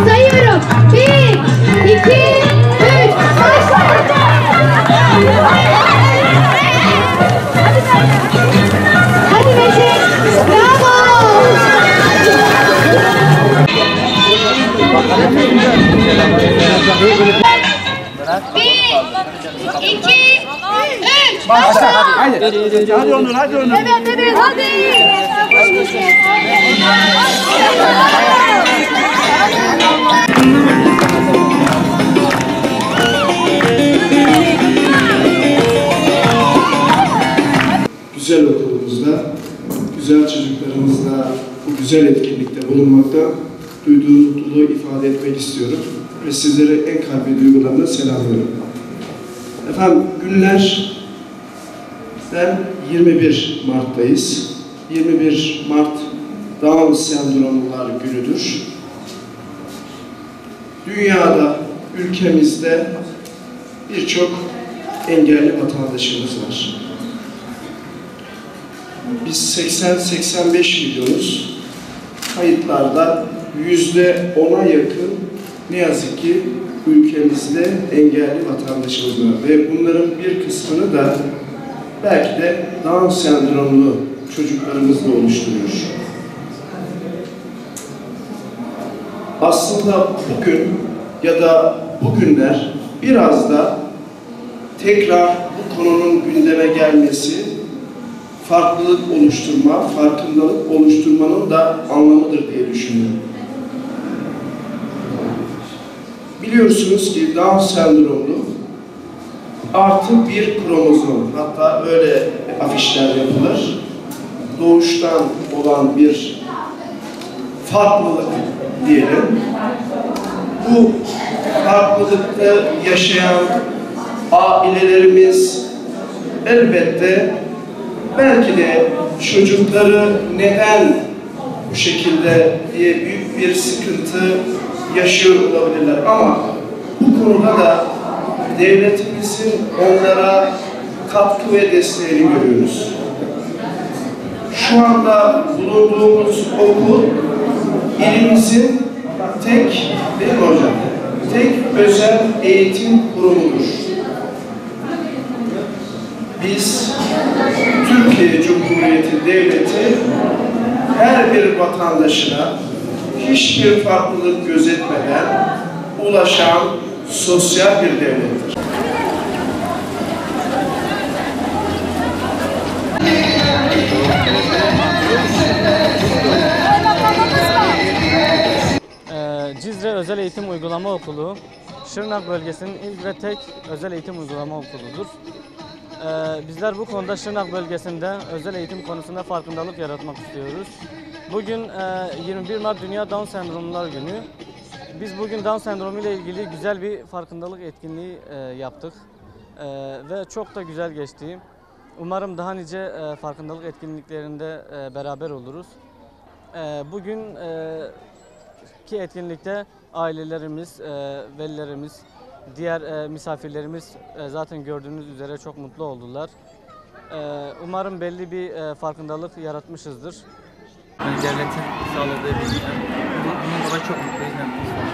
Sayıyorum. 1, 2, 3. Hadi Meşe. Bravo. 1, 2, 3. Başla. Hadi Onur, hadi Onur. Evet, hadi. Güzel okulumuzda, güzel çocuklarımızla bu güzel etkinlikte bulunmakta duyduğum mutluluğu ifade etmek istiyorum ve sizlere en kalbi duygularımla selamlıyorum. Efendim günlerden 21 Mart'tayız. 21 Mart Down sendromlular günüdür. Dünyada, ülkemizde birçok engelli vatandaşımız var. Biz 80-85 milyonuz. Kayıtlarda %10'a yakın ne yazık ki ülkemizde engelli vatandaşımız var. Ve bunların bir kısmını da belki de Down sendromlu çocuklarımızla oluşturuyor. Aslında bugün ya da bugünler biraz da tekrar bu konunun gündeme gelmesi, farklılık oluşturma, farkındalık oluşturmanın da anlamıdır diye düşünüyorum. Biliyorsunuz ki Down sendromlu artı bir kromozom, hatta öyle afişler yapılır. Doğuştan olan bir farklılık diyelim. Bu farklılıkta yaşayan ailelerimiz elbette belki de çocukları neden bu şekilde diye büyük bir sıkıntı yaşıyor olabilirler. Ama bu konuda da devletimizin onlara katkı ve desteğini görüyoruz. Şu anda bulunduğumuz okul ilimizin tek, değil mi hocam? Tek özel eğitim kurumudur. Biz Türkiye Cumhuriyeti Devleti her bir vatandaşına hiçbir farklılık gözetmeden ulaşan sosyal bir devlettir. Cizre Özel Eğitim Uygulama Okulu, Şırnak bölgesinin ilk ve tek özel eğitim uygulama okuludur. Bizler bu konuda Şırnak bölgesinde özel eğitim konusunda farkındalık yaratmak istiyoruz. Bugün 21 Mart Dünya Down Sendromlular Günü. Biz bugün Down sendromu ile ilgili güzel bir farkındalık etkinliği yaptık ve çok da güzel geçti. Umarım daha nice farkındalık etkinliklerinde beraber oluruz. Bugün ki etkinlikte ailelerimiz, velilerimiz, diğer misafirlerimiz zaten gördüğünüz üzere çok mutlu oldular. Umarım belli bir farkındalık yaratmışızdır. Devletin sağladığı bir bundan dolayı çok mutluyuz.